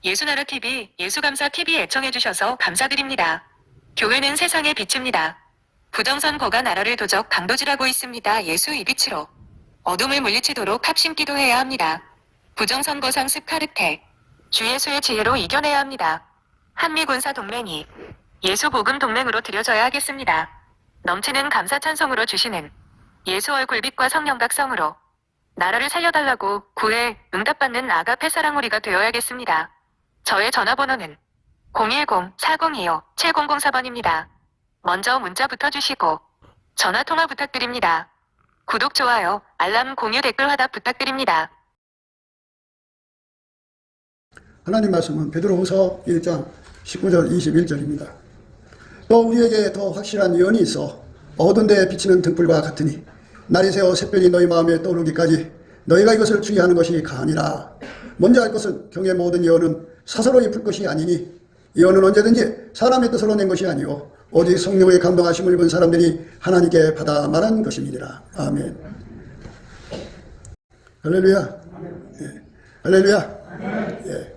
예수나라TV, 예수감사TV 애청해주셔서 감사드립니다. 교회는 세상의 빛입니다. 부정선거가 나라를 도적 강도질하고 있습니다. 예수 이빛으로 어둠을 물리치도록 합심기도해야 합니다. 부정선거 상습 카르텔, 주 예수의 지혜로 이겨내야 합니다. 한미군사동맹이 예수복음동맹으로 들여져야 하겠습니다. 넘치는 감사 찬송으로 주시는 예수 얼굴빛과 성령각성으로 나라를 살려달라고 구해 응답받는 아가페 사랑우리가 되어야겠습니다. 저의 전화번호는 010-4025-7004번입니다. 먼저 문자부터 주시고 전화통화 부탁드립니다. 구독, 좋아요, 알람, 공유, 댓글 화답 부탁드립니다. 하나님 말씀은 베드로후서 1장 19절 21절입니다. 또 우리에게 더 확실한 예언이 있어 어두운 데에 비치는 등불과 같으니 날이 새어 샛별이 너희 마음에 떠오르기까지 너희가 이것을 주의하는 것이 가하니라. 먼저 할 것은 경의 모든 예언은 사서로 입을 것이 아니니 예언은 언제든지 사람의 뜻으로 낸 것이 아니오 오직 성령의 감동하심을 입은 사람들이 하나님께 받아 말한 것입니다. 아멘. 할렐루야. 예. 할렐루야. 예.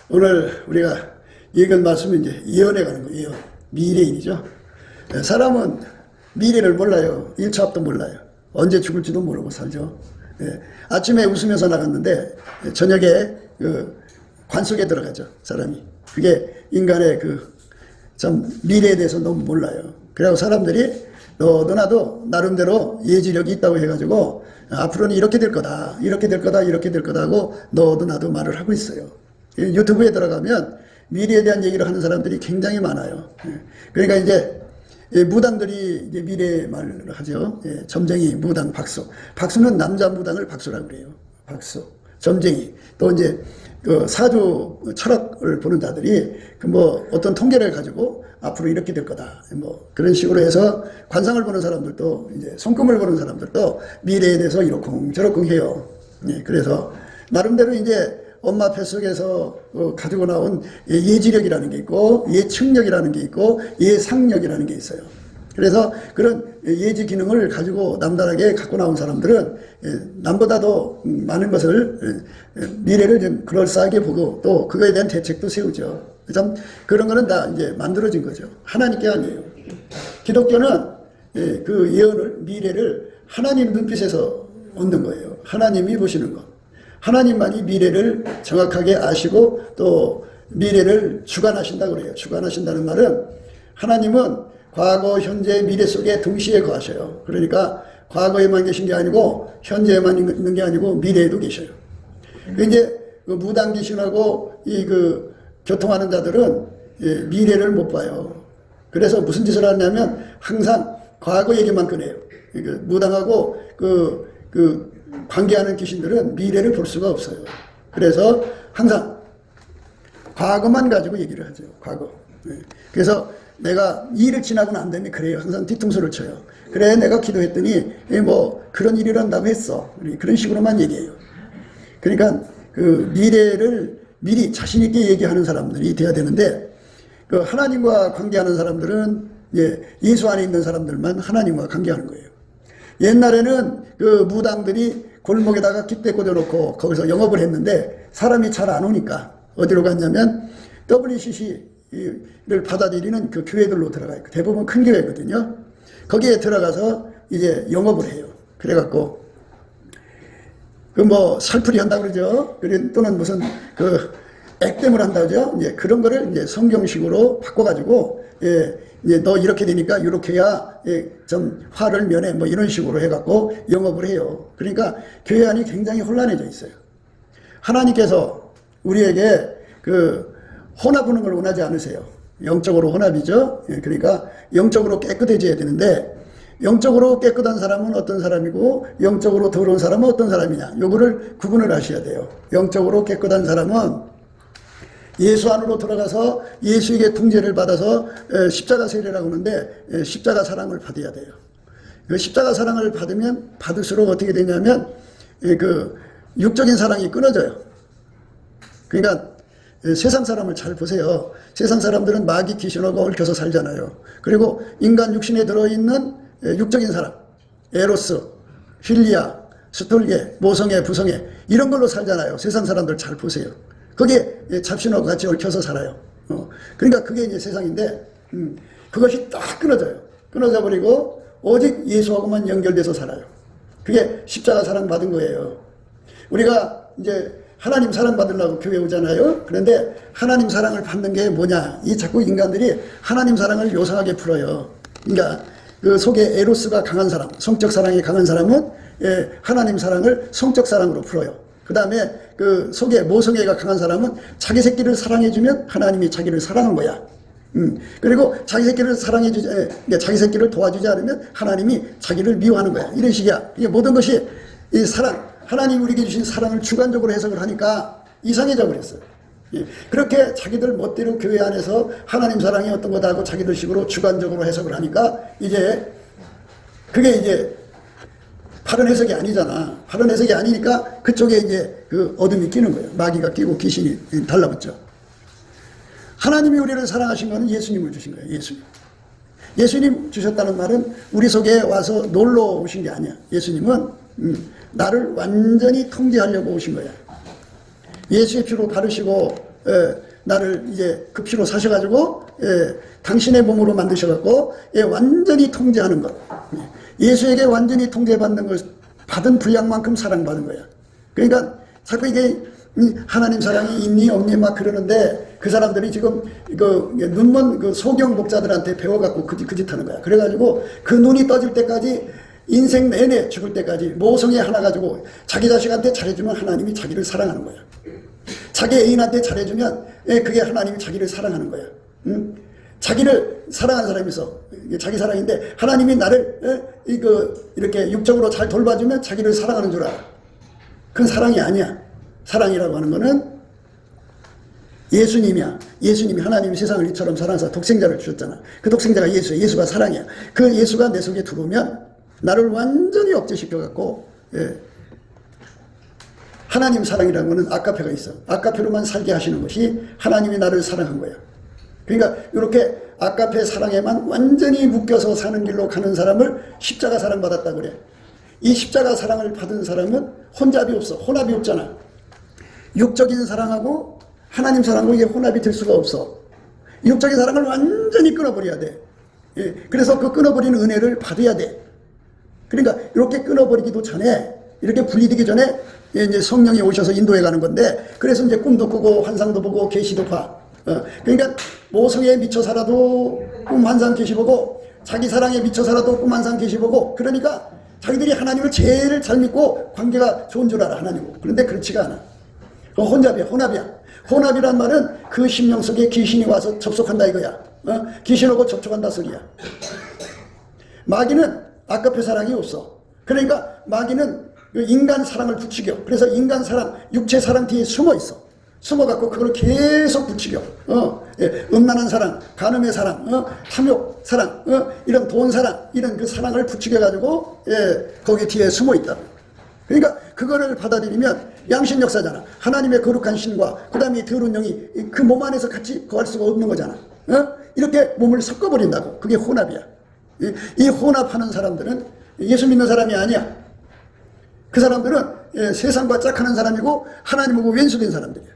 오늘 우리가 읽은 말씀은 이제 예언에 관한 거예요. 미래인이죠. 예. 사람은 미래를 몰라요. 1초 앞도 몰라요. 언제 죽을지도 모르고 살죠. 예. 아침에 웃으면서 나갔는데 저녁에 그 관 속에 들어가죠. 사람이. 그게 인간의 참 미래에 대해서 너무 몰라요. 그래서 사람들이 너도 나도 나름대로 예지력이 있다고 해가지고 앞으로는 이렇게 될 거다, 이렇게 될 거다, 이렇게 될 거다 하고 너도 나도 말을 하고 있어요. 유튜브에 들어가면 미래에 대한 얘기를 하는 사람들이 굉장히 많아요. 그러니까 이제 무당들이 이제 미래 말을 하죠. 점쟁이, 무당, 박수. 박수는 남자 무당을 박수라고 그래요. 박수. 점쟁이. 또 이제 그 사주 철학을 보는 자들이 어떤 통계를 가지고 앞으로 이렇게 될 거다. 그런 식으로 해서 관상을 보는 사람들도 이제 손금을 보는 사람들도 미래에 대해서 이러쿵저러쿵 해요. 그래서 나름대로 이제 엄마 뱃속에서 가지고 나온 예지력이라는 게 있고 예측력이라는 게 있고 예상력이라는 게 있어요. 그래서 그런 예지 기능을 가지고 남다르게 갖고 나온 사람들은 남보다도 많은 것을 미래를 좀 그럴싸하게 보고 또 그거에 대한 대책도 세우죠. 참 그런 거는 다 이제 만들어진 거죠. 하나님께 아니에요. 기독교는 그 예언을 미래를 하나님 눈빛에서 얻는 거예요. 하나님이 보시는 것. 하나님만이 미래를 정확하게 아시고 또 미래를 주관하신다고 그래요. 주관하신다는 말은 하나님은 과거, 현재, 미래 속에 동시에 거하셔요. 그러니까 과거에만 계신 게 아니고 현재에만 있는 게 아니고 미래에도 계셔요. 이제 그 무당 귀신하고 교통하는 자들은 미래를 못 봐요. 그래서 무슨 짓을 하냐면 항상 과거 얘기만 꺼내요. 무당하고 관계하는 귀신들은 미래를 볼 수가 없어요. 그래서 항상 과거만 가지고 얘기를 하죠. 과거. 그래서 내가 이 일을 지나고 난 다음에 그래요. 항상 뒤통수를 쳐요. 그래 내가 기도했더니 그런 일이 일어난다고 했어. 그런 식으로만 얘기해요. 그러니까 그 미래를 미리 자신 있게 얘기하는 사람들이 돼야 되는데 하나님과 관계하는 사람들은 예수 안에 있는 사람들만 하나님과 관계하는 거예요. 옛날에는 그 무당들이 골목에다가 깃대 꽂아놓고 거기서 영업을 했는데 사람이 잘 안 오니까 어디로 갔냐면 WCC를 받아들이는 그 교회들로 들어가요. 대부분 큰 교회거든요. 거기에 들어가서 이제 영업을 해요. 그래갖고 살풀이 한다고 그러죠. 또는 무슨 액땜을 한다고 그러죠. 이제 그런 거를 이제 성경식으로 바꿔가지고 이제 너 이렇게 되니까 이렇게 해야 좀 화를 면해 이런 식으로 해갖고 영업을 해요. 그러니까 교회 안이 굉장히 혼란해져 있어요. 하나님께서 우리에게 혼합하는 걸 원하지 않으세요. 영적으로 혼합이죠. 그러니까 영적으로 깨끗해져야 되는데 영적으로 깨끗한 사람은 어떤 사람이고 영적으로 더러운 사람은 어떤 사람이냐. 요거를 구분을 하셔야 돼요. 영적으로 깨끗한 사람은 예수 안으로 들어가서 예수에게 통제를 받아서 십자가 세례라고 하는데 십자가 사랑을 받아야 돼요. 그 십자가 사랑을 받으면 받을수록 어떻게 되냐면 육적인 사랑이 끊어져요. 그러니까 세상 사람을 잘 보세요. 세상 사람들은 마귀 귀신하고 얽혀서 살잖아요. 그리고 인간 육신에 들어있는 육적인 사람, 에로스, 필리아, 스톨게, 모성애, 부성애 이런 걸로 살잖아요. 세상 사람들 잘 보세요. 거기에 잡신하고 같이 얽혀서 살아요. 그러니까 그게 이제 세상인데, 그것이 딱 끊어져요. 끊어져 버리고, 오직 예수하고만 연결돼서 살아요. 그게 십자가 사랑받은 거예요. 우리가 이제 하나님 사랑받으려고 교회 오잖아요. 그런데 하나님 사랑을 받는 게 뭐냐? 이 자꾸 인간들이 하나님 사랑을 요상하게 풀어요. 그러니까 그 속에 에로스가 강한 사람, 성적 사랑이 강한 사람은 하나님 사랑을 성적 사랑으로 풀어요. 그 다음에 그 속에 모성애가 강한 사람은 자기 새끼를 사랑해주면 하나님이 자기를 사랑한 거야. 그리고 자기 새끼를 자기 새끼를 도와주지 않으면 하나님이 자기를 미워하는 거야. 이런 식이야. 이게 모든 것이 이 사랑, 하나님 우리에게 주신 사랑을 주관적으로 해석을 하니까 이상해져 버렸어요. 그렇게 자기들 멋대로 교회 안에서 하나님 사랑이 어떤 거다 하고 자기들 식으로 주관적으로 해석을 하니까 이제 그게 이제 바른 해석이 아니잖아. 바른 해석이 아니니까 그쪽에 이제 그 어둠이 끼는 거예요. 마귀가 끼고 귀신이 달라붙죠. 하나님이 우리를 사랑하신 거는 예수님을 주신 거예요. 예수님. 예수님 주셨다는 말은 우리 속에 와서 놀러 오신 게 아니야. 예수님은 나를 완전히 통제하려고 오신 거야. 예수의 피로 바르시고 나를 이제 그 피로 사셔가지고 당신의 몸으로 만드셔갖고 완전히 통제하는 것. 예수에게 완전히 통제받는 걸 받은 분량만큼 사랑받은 거야. 그러니까 자꾸 이게 하나님 사랑이 있니 없니 막 그러는데 그 사람들이 지금 그 눈먼 그 소경 목자들한테 배워갖고 그 짓 하는 거야. 그래가지고 그 눈이 떠질 때까지 인생 내내 죽을 때까지 모성애 하나 가지고 자기 자식한테 잘해주면 하나님이 자기를 사랑하는 거야. 자기 애인한테 잘해주면 그게 하나님이 자기를 사랑하는 거야. 자기를 사랑하는 사람이 있어. 자기 사랑인데 하나님이 나를 이렇게 육적으로 잘 돌봐주면 자기를 사랑하는 줄 알아. 그건 사랑이 아니야. 사랑이라고 하는 거는 예수님이야. 예수님이 하나님이 세상을 이처럼 사랑해서 독생자를 주셨잖아. 그 독생자가 예수야. 예수가 사랑이야. 그 예수가 내 속에 들어오면 나를 완전히 억제시켜갖고 하나님 사랑이라는 거는 아까페가 있어. 아까페로만 살게 하시는 것이 하나님이 나를 사랑한 거야. 그러니까 이렇게 아까페 사랑에만 완전히 묶여서 사는 길로 가는 사람을 십자가 사랑 받았다 그래. 이 십자가 사랑을 받은 사람은 혼잡이 없어. 혼합이 없잖아. 육적인 사랑하고 하나님 사랑하고 이게 혼합이 될 수가 없어. 육적인 사랑을 완전히 끊어버려야 돼. 그래서 그 끊어버리는 은혜를 받아야 돼. 그러니까 이렇게 끊어버리기도 전에, 이렇게 분리되기 전에 이제 성령이 오셔서 인도해 가는 건데, 그래서 이제 꿈도 꾸고 환상도 보고 계시도 봐. 그러니까 모성애에 미쳐 살아도 꿈 환상 계시 보고, 자기 사랑에 미쳐 살아도 꿈 환상 계시 보고, 그러니까 자기들이 하나님을 제일 잘 믿고 관계가 좋은 줄 알아, 하나님하고. 그런데 그렇지가 않아. 혼잡이야, 혼합이야. 혼합이란 말은 그 심령 속에 귀신이 와서 접속한다 이거야. 귀신하고 접촉한다 소리야. 마귀는 아까페 사랑이 없어. 그러니까 마귀는 인간 사랑을 부추겨. 그래서 인간 사랑, 육체 사랑 뒤에 숨어 있어. 숨어갖고 그걸 계속 부추겨. 음란한 사랑, 간음의 사랑, 탐욕 사랑, 이런 돈 사랑, 이런 그 사랑을 부추겨가지고 거기 뒤에 숨어 있다. 그러니까 그거를 받아들이면 양신 역사잖아. 하나님의 거룩한 신과 그 다음에 더러운 영이 그 몸 안에서 같이 거할 수가 없는 거잖아. 이렇게 몸을 섞어버린다고. 그게 혼합이야. 이 혼합하는 사람들은 예수 믿는 사람이 아니야. 그 사람들은 세상과 짝하는 사람이고 하나님하고 왼수된 사람들이야.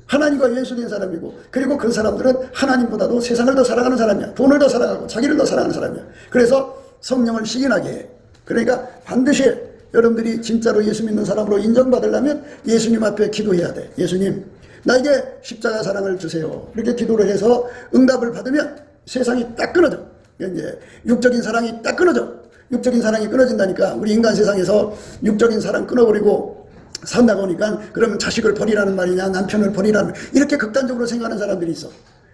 하나님과 왼수된 사람이고, 그리고 그 사람들은 하나님보다도 세상을 더 사랑하는 사람이야. 돈을 더 사랑하고 자기를 더 사랑하는 사람이야. 그래서 성령을 시인하게 해. 그러니까 반드시 여러분들이 진짜로 예수 믿는 사람으로 인정받으려면 예수님 앞에 기도해야 돼. 예수님, 나에게 십자가 사랑을 주세요. 이렇게 기도를 해서 응답을 받으면 세상이 딱 끊어져. 이제 육적인 사랑이 딱 끊어져. 육적인 사랑이 끊어진다니까. 우리 인간 세상에서 육적인 사랑 끊어버리고 산다고 하니까 그러면 자식을 버리라는 말이냐, 남편을 버리라는, 이렇게 극단적으로 생각하는 사람들이 있어.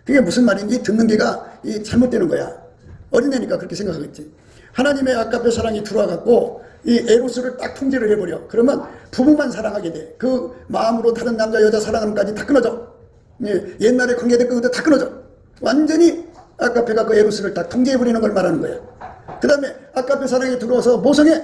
그게 무슨 말인지 듣는 게가 잘못되는 거야. 어린애니까 그렇게 생각하겠지. 하나님의 아까페 사랑이 들어와갖고 이 에로스를 딱 통제를 해버려. 그러면 부부만 사랑하게 돼. 그 마음으로 다른 남자 여자 사랑하는 까지 다 끊어져. 옛날에 관계됐던 것도 다 끊어져. 완전히 아까페가 그 에로스를 다 통제해버리는 걸 말하는 거야. 그 다음에 아까페 사랑이 들어와서 모성애,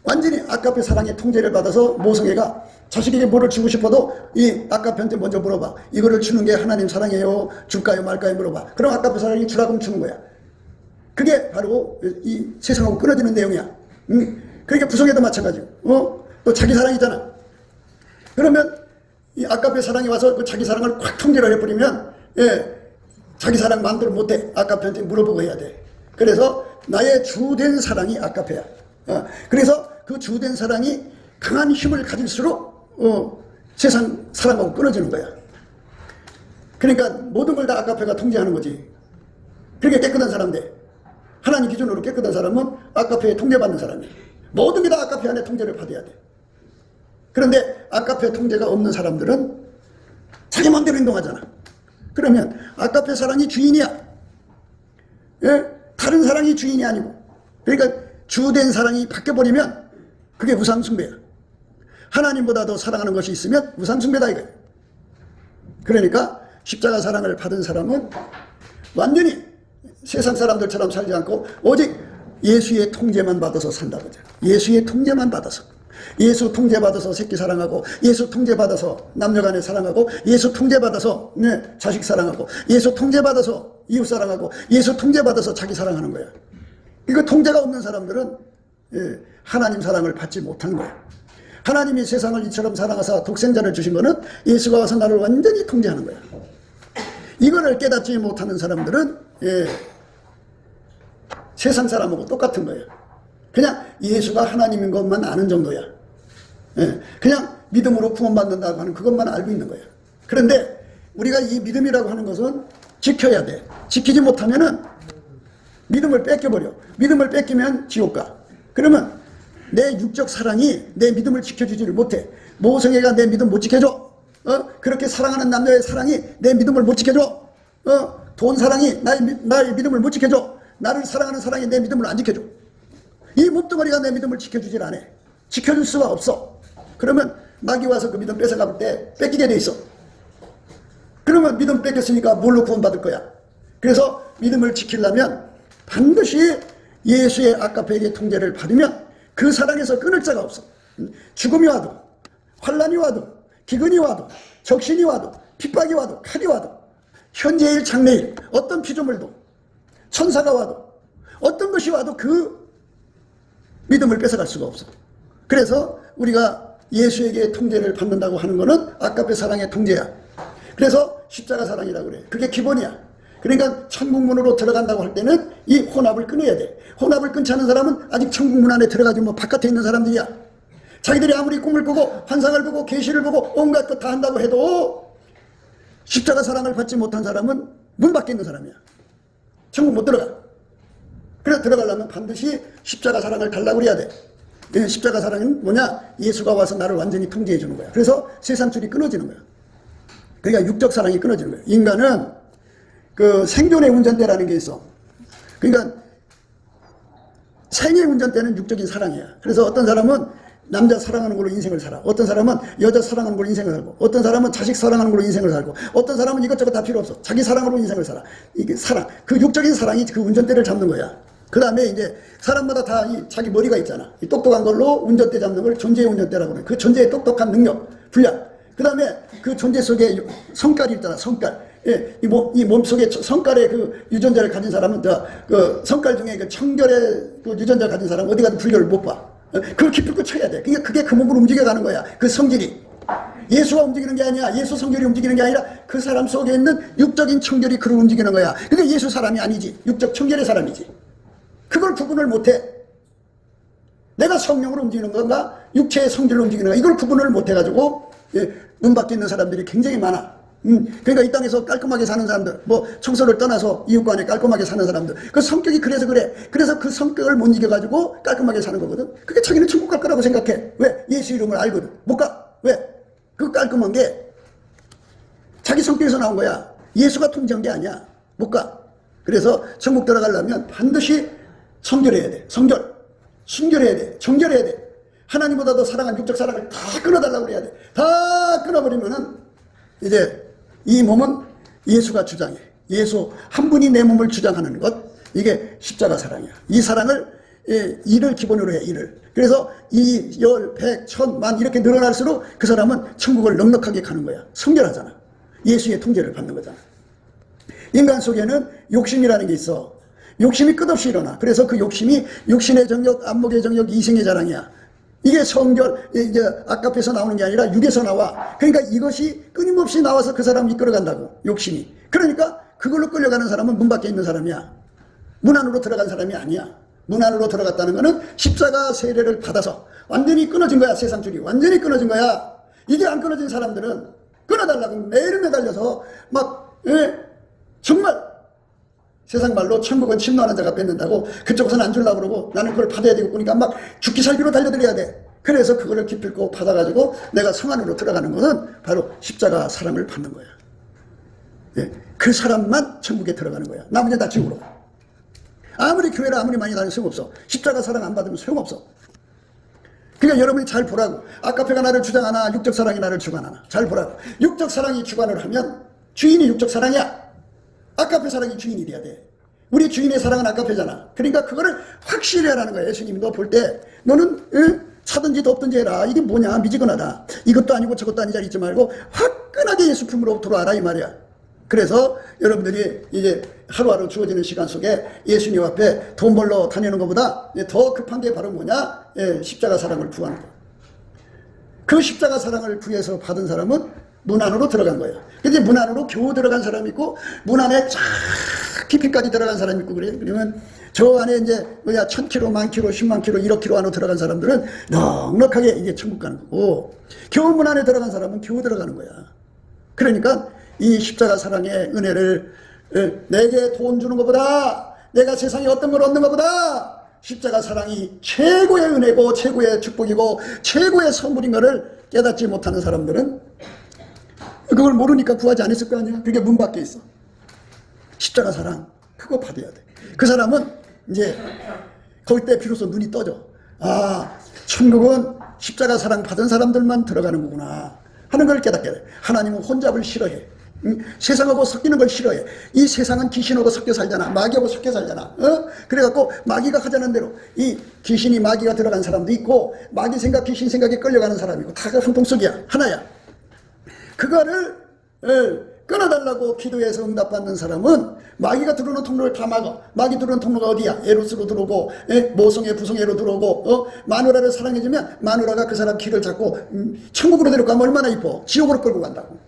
완전히 아까페 사랑의 통제를 받아서 모성애가 자식에게 뭐를 주고 싶어도 이 아까페한테 먼저 물어봐. 이거를 주는 게 하나님 사랑이에요? 줄까요 말까요 물어봐. 그럼 아까페 사랑이 주라고 하면 주는 거야. 그게 바로 이 세상하고 끊어지는 내용이야. 그러니까 부성애도 마찬가지고, 또 자기 사랑이잖아. 그러면 이 아까페 사랑이 와서 그 자기 사랑을 콱 통제를 해버리면 자기 사랑 마음대로 못해. 아까페한테 물어보고 해야 돼. 그래서 나의 주된 사랑이 아까페야. 그래서 그 주된 사랑이 강한 힘을 가질수록 세상 사랑하고 끊어지는 거야. 그러니까 모든 걸 다 아까페가 통제하는 거지. 그렇게 깨끗한 사람인데 하나님 기준으로 깨끗한 사람은 아까페에 통제받는 사람이야. 모든 게 다 아까페 안에 통제를 받아야 돼. 그런데 아까페 통제가 없는 사람들은 자기 마음대로 행동하잖아. 그러면 아까페 사랑이 주인이야. 다른 사랑이 주인이 아니고. 그러니까 주된 사랑이 바뀌어버리면 그게 우상숭배야. 하나님보다 더 사랑하는 것이 있으면 우상숭배다 이거야. 그러니까 십자가 사랑을 받은 사람은 완전히 세상 사람들처럼 살지 않고 오직 예수의 통제만 받아서 산다 그죠. 예수의 통제만 받아서. 예수 통제받아서 새끼 사랑하고, 예수 통제받아서 남녀간에 사랑하고, 예수 통제받아서 자식 사랑하고, 예수 통제받아서 이웃 사랑하고, 예수 통제받아서 자기 사랑하는 거야. 이거 통제가 없는 사람들은 하나님 사랑을 받지 못하는 거야. 하나님이 세상을 이처럼 사랑하사 독생자를 주신 거는 예수가 와서 나를 완전히 통제하는 거야. 이거를 깨닫지 못하는 사람들은 세상 사람하고 똑같은 거예요. 그냥 예수가 하나님인 것만 아는 정도야. 그냥 믿음으로 구원받는다고 하는 그것만 알고 있는 거예요. 그런데 우리가 이 믿음이라고 하는 것은 지켜야 돼. 지키지 못하면은 믿음을 뺏겨버려. 믿음을 뺏기면 지옥 가. 그러면 내 육적 사랑이 내 믿음을 지켜주지를 못해. 모성애가 내 믿음 못 지켜줘. 그렇게 사랑하는 남녀의 사랑이 내 믿음을 못 지켜줘. 돈 사랑이 나의 믿음을 못 지켜줘. 나를 사랑하는 사랑이 내 믿음을 안 지켜줘. 이 몸뚱아리가 내 믿음을 지켜주질 않아. 지켜줄 수가 없어. 그러면 마귀 와서 그 믿음 뺏어갈 때 뺏기게 돼 있어. 그러면 믿음 뺏겼으니까 뭘로 구원받을 거야. 그래서 믿음을 지키려면 반드시 예수의 아까페의 통제를 받으면 그 사랑에서 끊을 자가 없어. 죽음이 와도, 환란이 와도, 기근이 와도, 적신이 와도, 핍박이 와도, 칼이 와도, 현재일 장래일 어떤 피조물도, 천사가 와도, 어떤 것이 와도 그 믿음을 뺏어갈 수가 없어. 그래서 우리가 예수에게 통제를 받는다고 하는 것은 아까페 사랑의 통제야. 그래서 십자가 사랑이라고 그래. 그게 기본이야. 그러니까 천국문으로 들어간다고 할 때는 이 혼합을 끊어야 돼. 혼합을 끊지 않은 사람은 아직 천국문 안에 들어가지 뭐 바깥에 있는 사람들이야. 자기들이 아무리 꿈을 꾸고 환상을 보고 계시를 보고 온갖 것 다 한다고 해도 십자가 사랑을 받지 못한 사람은 문 밖에 있는 사람이야. 천국 못 들어가. 그래서 들어가려면 반드시 십자가 사랑을 달라고 그래야 돼. 십자가 사랑은 뭐냐? 예수가 와서 나를 완전히 통제해 주는 거야. 그래서 세상 줄이 끊어지는 거야. 그러니까 육적 사랑이 끊어지는 거야. 인간은 그 생존의 운전대라는 게 있어. 그러니까 생의 운전대는 육적인 사랑이야. 그래서 어떤 사람은 남자 사랑하는 걸로 인생을 살아. 어떤 사람은 여자 사랑하는 걸로 인생을 살고, 어떤 사람은 자식 사랑하는 걸로 인생을 살고, 어떤 사람은 이것저것 다 필요 없어. 자기 사랑으로 인생을 살아. 이게 사랑. 그 육적인 사랑이 그 운전대를 잡는 거야. 그 다음에 이제 사람마다 다 자기 머리가 있잖아. 이 똑똑한 걸로 운전대 잡는 걸 존재의 운전대라고 그래. 그 존재의 똑똑한 능력, 분량. 그 다음에 그 존재 속에 성깔이 있잖아. 성깔. 이 몸속에 성깔의 그 유전자를 가진 사람은 그 성깔 중에 그 청결의 그 유전자를 가진 사람은 어디 가도 불교를 못 봐. 그걸 기필코 쳐야 돼. 그게 그 몸을 움직여가는 거야. 그 성질이. 예수가 움직이는 게 아니야. 예수 성결이 움직이는 게 아니라 그 사람 속에 있는 육적인 청결이 그를 움직이는 거야. 그게 예수 사람이 아니지. 육적 청결의 사람이지. 그걸 구분을 못해. 내가 성령으로 움직이는 건가 육체의 성질로 움직이는 건가 이걸 구분을 못해가지고 눈 밖에 있는 사람들이 굉장히 많아. 그러니까 이 땅에서 깔끔하게 사는 사람들, 뭐 청소를 떠나서 이웃간에 깔끔하게 사는 사람들, 그 성격이 그래서 그래. 그래서 그 성격을 못 이겨가지고 깔끔하게 사는 거거든. 그게 자기는 천국 갈 거라고 생각해. 왜? 예수 이름을 알거든. 못 가. 왜? 그 깔끔한 게 자기 성격에서 나온 거야. 예수가 통제한 게 아니야. 못 가. 그래서 천국 들어가려면 반드시 성결해야 돼. 성결. 순결해야 돼. 정결해야 돼. 하나님보다 더 사랑한 육적 사랑을 다 끊어달라고 그래야 돼. 다 끊어버리면은 이제 이 몸은 예수가 주장해. 예수 한 분이 내 몸을 주장하는 것. 이게 십자가 사랑이야. 이 사랑을 일을 기본으로 해. 일을. 그래서 2, 10, 100, 1000만 이렇게 늘어날수록 그 사람은 천국을 넉넉하게 가는 거야. 성결하잖아. 예수의 통제를 받는 거잖아. 인간 속에는 욕심이라는 게 있어. 욕심이 끝없이 일어나. 그래서 그 욕심이 육신의 정욕, 안목의 정욕, 이생의 자랑이야. 이게 성결, 이제 아까에서 나오는 게 아니라 육에서 나와. 그러니까 이것이 끊임없이 나와서 그 사람을 이끌어간다고, 욕심이. 그러니까 그걸로 끌려가는 사람은 문 밖에 있는 사람이야. 문 안으로 들어간 사람이 아니야. 문 안으로 들어갔다는 것은 십자가 세례를 받아서 완전히 끊어진 거야. 세상 줄이 완전히 끊어진 거야. 이게 안 끊어진 사람들은 끊어달라고 매일 매달려서 막 정말 세상 말로 천국은 침노하는 자가 뺏는다고, 그쪽에서는 안 주려고 그러고 나는 그걸 받아야 되고, 그러니까 막 죽기 살기로 달려들어야 돼. 그래서 그거를 기필코 받아가지고 내가 성 안으로 들어가는 것은 바로 십자가 사랑을 받는 거야. 그 사람만 천국에 들어가는 거야. 나머지는 다 지옥으로 가. 아무리 교회를 아무리 많이 다니면 소용없어. 십자가 사랑 안 받으면 소용없어. 그러니까 여러분이 잘 보라고. 아까페가 나를 주장하나 육적 사랑이 나를 주관하나. 잘 보라고. 육적 사랑이 주관을 하면 주인이 육적 사랑이야. 아까페 사랑이 주인이 돼야 돼. 우리 주인의 사랑은 아까페잖아. 그러니까 그거를 확실히 하라는 거야. 예수님이 너 볼 때 너는 차든지 덥든지 해라. 이게 뭐냐, 미지근하다. 이것도 아니고 저것도 아니자 잊지 말고 화끈하게 예수 품으로 돌아와라 이 말이야. 그래서 여러분들이 이제 하루하루 주어지는 시간 속에 예수님 앞에 돈 벌러 다니는 것보다 더 급한 게 바로 뭐냐, 십자가 사랑을 구하는 거야. 그 십자가 사랑을 구해서 받은 사람은 문 안으로 들어간 거예요. 근데 문 안으로 겨우 들어간 사람이 있고, 문 안에 쫙 깊이까지 들어간 사람이 있고, 그래요. 그러면 저 안에 이제 뭐야 1000km, 10,000km, 10만 km, 1억 km 안으로 들어간 사람들은 넉넉하게 이게 천국 가는 거고, 겨우 문 안에 들어간 사람은 겨우 들어가는 거야. 그러니까 이 십자가 사랑의 은혜를 내게 돈 주는 것보다, 내가 세상에 어떤 걸 얻는 것보다 십자가 사랑이 최고의 은혜고 최고의 축복이고 최고의 선물인 것을 깨닫지 못하는 사람들은 그걸 모르니까 구하지 않았을 거 아니야. 그게 문 밖에 있어. 십자가 사랑 그거 받아야 돼. 그 사람은 이제 거기 때 비로소 눈이 떠져. 아, 천국은 십자가 사랑 받은 사람들만 들어가는 거구나 하는 걸 깨닫게 돼. 하나님은 혼잡을 싫어해. 세상하고 섞이는 걸 싫어해. 이 세상은 귀신하고 섞여 살잖아. 마귀하고 섞여 살잖아. 그래갖고 마귀가 하자는 대로, 이 귀신이 마귀가 들어간 사람도 있고, 마귀 생각 귀신 생각에 끌려가는 사람이 있고, 다가 한 통속이야. 하나야. 그거를 끊어달라고 기도해서 응답받는 사람은 마귀가 들어오는 통로를 다 막아. 마귀 들어오는 통로가 어디야? 에로스로 들어오고, 모성의 부성애로 들어오고, 마누라를 사랑해주면 마누라가 그 사람 길을 잡고 천국으로 데려가면 얼마나 이뻐. 지옥으로 끌고 간다고.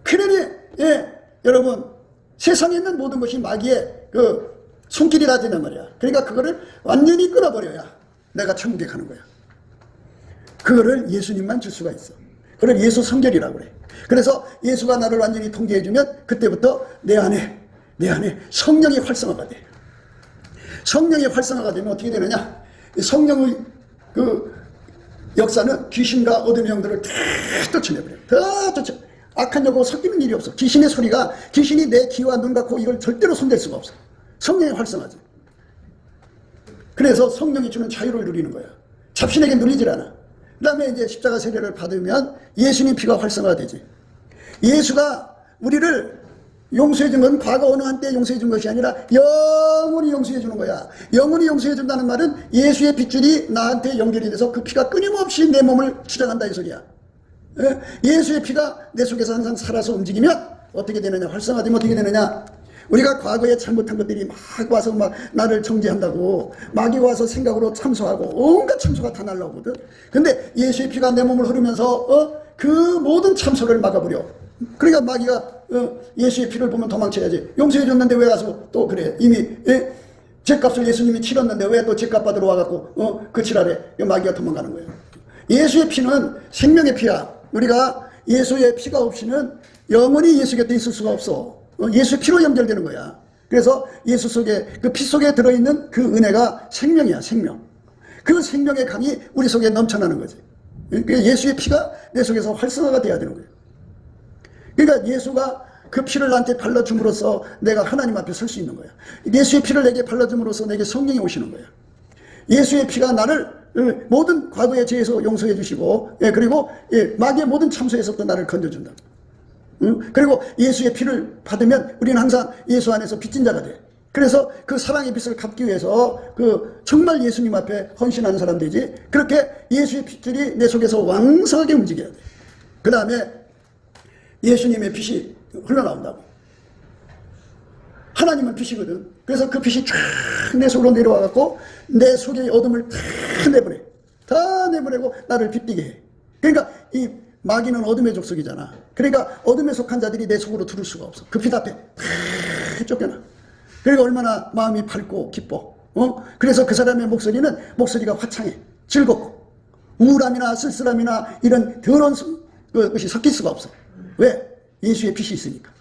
그러니 여러분, 세상에 있는 모든 것이 마귀의 그 손길이라 되는 말이야. 그러니까 그거를 완전히 끊어버려야 내가 천국에 가는 거야. 그거를 예수님만 줄 수가 있어. 그걸 예수 성결이라고 그래. 그래서 예수가 나를 완전히 통제해주면 그때부터 내 안에 성령이 활성화가 돼. 성령이 활성화가 되면 어떻게 되느냐? 성령의 그 역사는 귀신과 어둠의 영들을 다 쫓아내버려. 다 쫓아. 악한 영하고 섞이는 일이 없어. 귀신의 소리가, 귀신이 내 귀와 눈과 코 이걸 절대로 손댈 수가 없어. 성령이 활성화지. 그래서 성령이 주는 자유를 누리는 거야. 잡신에게 누리질 않아. 그 다음에 이제 십자가 세례를 받으면 예수님 피가 활성화되지. 예수가 우리를 용서해 준 건 과거 어느 한때 용서해 준 것이 아니라 영원히 용서해 주는 거야. 영원히 용서해 준다는 말은 예수의 핏줄이 나한테 연결이 돼서 그 피가 끊임없이 내 몸을 주장한다 이 소리야. 예수의 피가 내 속에서 항상 살아서 움직이면 어떻게 되느냐? 활성화되면 어떻게 되느냐? 우리가 과거에 잘못한 것들이 막 와서 막 나를 정죄한다고, 마귀가 와서 생각으로 참소하고 온갖 참소가 다 날라오거든. 근데 예수의 피가 내 몸을 흐르면서 그 모든 참소를 막아버려. 그러니까 마귀가 예수의 피를 보면 도망쳐야지. 용서해 줬는데 왜 가서 또 그래. 이미 죄값을 예수님이 치렀는데 왜 또 죄값 받으러 와갖고 그 칠하래. 마귀가 도망가는 거예요. 예수의 피는 생명의 피야. 우리가 예수의 피가 없이는 영원히 예수 곁에 있을 수가 없어. 예수의 피로 연결되는 거야. 그래서 예수 속에, 그 피 속에 들어있는 그 은혜가 생명이야, 생명. 그 생명의 강이 우리 속에 넘쳐나는 거지. 예수의 피가 내 속에서 활성화가 돼야 되는 거예요. 그러니까 예수가 그 피를 나한테 발라줌으로써 내가 하나님 앞에 설 수 있는 거야. 예수의 피를 내게 발라줌으로써 내게 성령이 오시는 거야. 예수의 피가 나를 모든 과거의 죄에서 용서해 주시고, 그리고 마귀의 모든 참소에서부터 나를 건져준다. 그리고 예수의 피를 받으면 우리는 항상 예수 안에서 빚진 자가 돼. 그래서 그 사랑의 빚을 갚기 위해서 정말 예수님 앞에 헌신하는 사람 되지. 그렇게 예수의 핏줄이 내 속에서 왕성하게 움직여야 돼. 그 다음에 예수님의 빛이 흘러나온다고. 하나님은 빛이거든. 그래서 그 빛이 쫙 내 속으로 내려와 갖고 내 속의 어둠을 다 내보내. 다 내보내고 나를 빛띠게 해. 그러니까 이 마귀는 어둠의 족속이잖아. 그러니까 어둠에 속한 자들이 내 속으로 들을 수가 없어. 그 빛 앞에 다 쫓겨나. 그러니까 얼마나 마음이 밝고 기뻐. 그래서 그 사람의 목소리가 화창해. 즐겁고 우울함이나 쓸쓸함이나 이런 더러운 것이 섞일 수가 없어. 왜? 예수의 빛이 있으니까.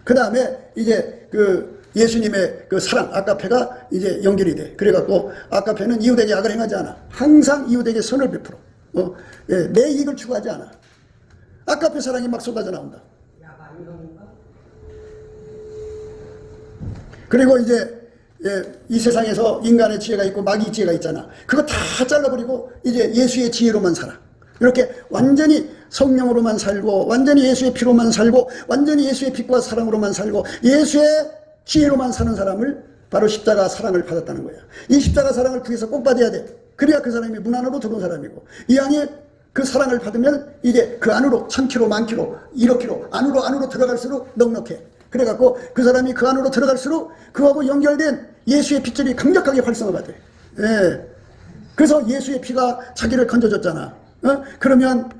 그 다음에 이제 그 예수님의 그 사랑, 아가페가 이제 연결이 돼. 그래갖고 아가페는 이웃에게 악을 행하지 않아. 항상 이웃에게 선을 베풀어. 내 이익을 추구하지 않아. 아가페 사랑이 막 쏟아져 나온다. 그리고 이제 이 세상에서 인간의 지혜가 있고 마귀의 지혜가 있잖아. 그거 다 잘라버리고 이제 예수의 지혜로만 살아. 이렇게 완전히 성령으로만 살고 완전히 예수의 피로만 살고 완전히 예수의 빛과 사랑으로만 살고 예수의 지혜로만 사는 사람을 바로 십자가 사랑을 받았다는 거야. 이 십자가 사랑을 구해서 꼭 받아야 돼. 그래야 그 사람이 문 안으로 들어온 사람이고 이 안에 그 사랑을 받으면 이제 그 안으로 1000km, 10,000km, 1억 km 안으로 들어갈수록 넉넉해. 그래갖고 그 사람이 그 안으로 들어갈수록 그하고 연결된 예수의 빛들이 강력하게 활성화가 돼. 그래서 예수의 피가 자기를 건져줬잖아. 그러면